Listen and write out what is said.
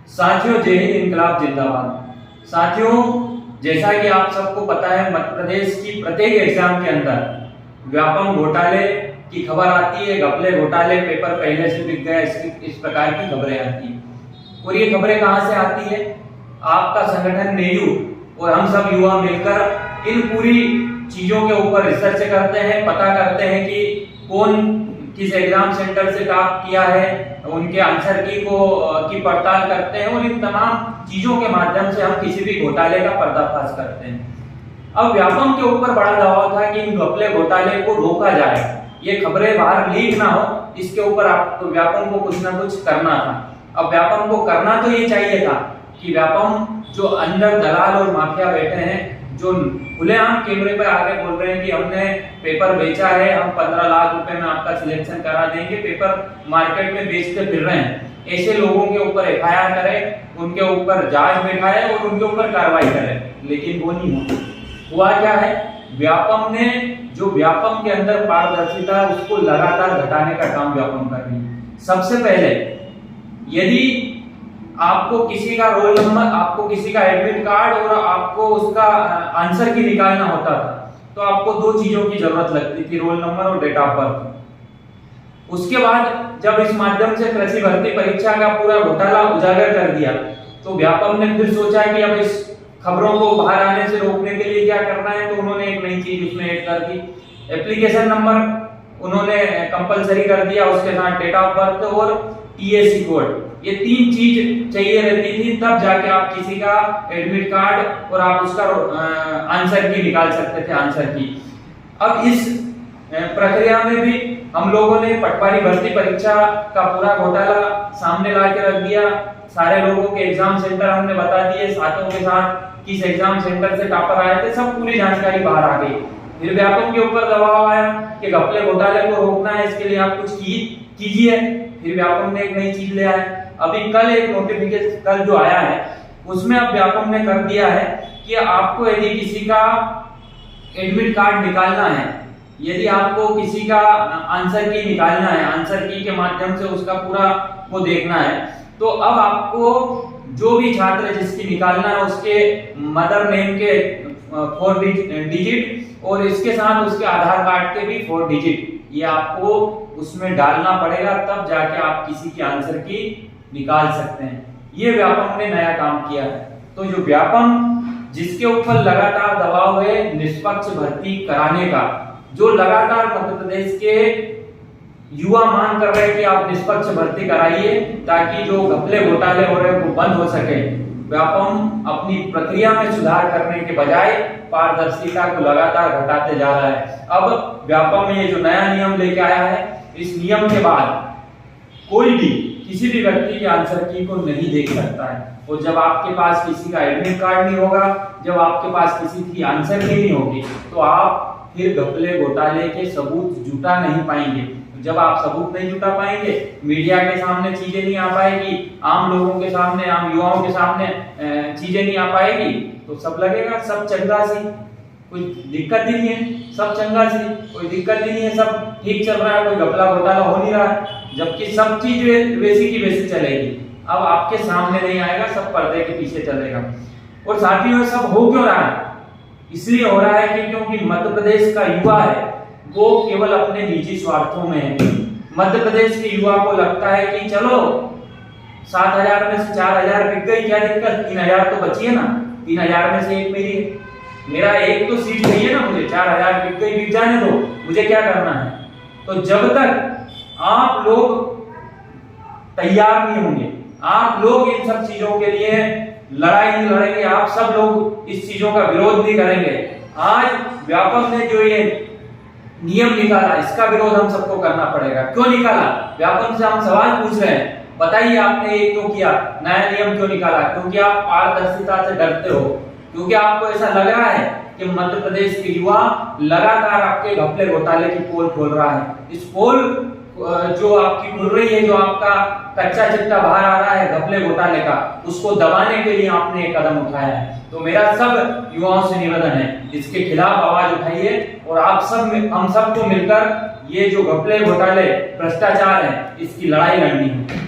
साथियों, जय हिंद, इंकलाब जिंदाबाद। साथियों, जैसा कि आप सबको पता है, मध्य प्रदेश की प्रत्येक एग्जाम के अंदर व्यापम घोटाले की खबर आती है। घपले घोटाले, पेपर पहले से बिक गया, इस प्रकार की खबरें आती हैं। और ये खबरें कहां से आती है? आपका संगठन नेयू और हम सब युवा मिलकर इन पूरी चीजों के ऊपर रिसर्च करते हैं, पता करते हैं कि कौन किस एग्जाम सेंटर से टॉप किया है, उनके आंसर की पड़ताल करते हैं और इन तमाम चीजों के माध्यम से हम किसी भी घोटाले का पर्दाफाश करते हैं। अब व्यापम के ऊपर बड़ा दबाव था कि इन घपले घोटाले को रोका जाए, ये खबरें बाहर लीक ना हो, इसके ऊपर आपको व्यापम को कुछ ना कुछ करना था। अब व्यापम को करना तो ये चाहिए था कि व्यापम जो अंदर दलाल और माफिया बैठे हैं, जो खुलेआम कैमरे पर आके बोल रहे हैं कि हमने पेपर बेचा है, हम 15 लाख रुपए में आपका सिलेक्शन करा देंगे, पेपर मार्केट में बेचते फिर रहे हैं, ऐसे लोगों के ऊपर एफआईआर करें, उनके ऊपर जांच बैठाए और उनके ऊपर कार्रवाई करें। लेकिन वो नहीं हुआ क्या है? व्यापम ने जो व्यापम के अंदर पारदर्शिता है उसको लगातार घटाने का काम व्यापम कर रही है। सबसे पहले, यदि आपको किसी का रोल नंबर, आपको किसी का एडमिट कार्ड और आपको उसका आंसर की निकालना होता था, तो आपको दो चीजों की जरूरत लगती थी, रोल नंबर और डेट ऑफ बर्थ। उसके बाद जब इस माध्यम से कृषि भर्ती परीक्षा का पूरा घोटाला उजागर कर दिया, तो व्यापम ने फिर सोचा कि अब इस खबरों को बाहर आने से रोकने के लिए क्या करना है, तो उन्होंने एक नई चीज उसमें ऐड कर दी। एप्लीकेशन नंबर उन्होंने कंपलसरी कर दिया, उसके साथ डेट ऑफ बर्थ और टीएसी कोड, ये तीन चीज चाहिए रहती थी, तब जाके आप किसी का एडमिट कार्ड और आप उसका आंसर की निकाल सकते थे, आंसर की। अब इस प्रक्रिया में भी हम लोगों ने पटवारी भर्ती परीक्षा का पूरा घोटाला सामने ला के रख दिया। सारे लोगों के एग्जाम सेंटर हमने बता दिए, साथों के साथ किस एग्जाम सेंटर से टॉपर आए थे, सब पूरी जानकारी बाहर आ गई। फिर व्यापम के ऊपर दबाव आया कि घपले घोटाले को रोकना है, इसके लिए आप कुछ कीजिए। फिर व्यापम ने एक नई चीज ले आए। अभी कल एक नोटिफिकेशन कल जो आया है, उसमें अब व्यापम ने कर दिया है कि आपको यदि किसी का एडमिट कार्ड निकालना है, यदि आपको किसी का आंसर की निकालना है, आंसर की के माध्यम से उसका पूरा वो देखना है, तो अब आपको जो भी छात्र जिसकी निकालना है उसके मदर नेम के 4 डिजिट और इसके साथ उसके आधार कार्ड के भी 4 डिजिट, ये आपको उसमें डालना पड़ेगा, तब जाके आप किसी के आंसर की निकाल सकते हैं। ये व्यापम ने नया काम किया है। तो जो व्यापम जिसके ऊपर लगातार दबाव है निष्पक्ष भर्ती कराने का, जो लगातार मध्य प्रदेश के युवा मांग कर रहे हैं कि आप निष्पक्ष भर्ती कराइए ताकि जो घपले घोटाले हो रहे हैं वो बंद हो सके, व्यापम अपनी प्रक्रिया में सुधार करने के बजाय पारदर्शिता को लगातार घटाते जा रहा है। अब व्यापम में ये जो नया नियम लेके आया है, इस नियम के बाद कोई भी किसी भी व्यक्ति के आंसर की को नहीं देख सकता है। और जब आपके पास किसी का एडमिट कार्ड नहीं होगा, जब आपके पास किसी की आंसर की नहीं होगी, तो आप फिर घपले घोटाले के सबूत जुटा नहीं पाएंगे। जब आप सबूत नहीं जुटा पाएंगे, मीडिया के सामने चीजें नहीं आ पाएगी, आम लोगों के सामने, आम युवाओं के सामने चीजें नहीं आ पाएगी, तो सब लगेगा सब चंगा सी, कोई दिक्कत ही नहीं है, सब चंगा सी, कोई दिक्कत ही नहीं है, सब ठीक चल रहा है, कोई घपला घोटाला हो नहीं रहा है, जबकि सब चीज वैसी की वैसी चलेगी। अब आपके सामने नहीं आएगा, सब पर्दे के पीछे चलेगा। और साथियों, सब हो क्यों रहा है? इसलिए हो रहा है कि क्योंकि मध्य प्रदेश का युवा है वो केवल अपने निजी स्वार्थों में है। मध्य प्रदेश के युवा को लगता है कि चलो 7,000 में से 4,000 बिक गई, क्या दिक्कत, 3,000 तो बची है ना, 3,000 में से एक मेरी है, मेरा एक तो सीट चाहिए ना, मुझे 4,000 बिक गई, बिक जाने दो, मुझे क्या करना है। तो जब तक आप लोग तैयार नहीं होंगे, आप लोग इन सब चीजों के लिए लड़ाई नहीं लड़ेंगे, आप सब लोग इस चीजों का विरोध नहीं करेंगे। आज व्यापम ने जो ये नियम निकाला, इसका विरोध हम सबको करना पड़ेगा। क्यों निकाला? व्यापम से हम सवाल पूछ रहे हैं, बताइए आपने ये क्यों किया, नया नियम क्यों निकाला? क्योंकि आप पारदर्शिता से डरते हो, क्योंकि आपको ऐसा लग रहा है कि मध्य प्रदेश के युवा लगातार आपके घपले घोटाले की पोल खोल रहा है। इस पोल जो आपकी खुल रही है, जो आपका कच्चा चिट्टा बाहर आ रहा है घपले घोटाले का, उसको दबाने के लिए आपने एक कदम उठाया है। तो मेरा सब युवाओं से निवेदन है, इसके खिलाफ आवाज उठाइए और आप सब हम सबको मिलकर ये जो घपले घोटाले भ्रष्टाचार है, इसकी लड़ाई लड़नी है।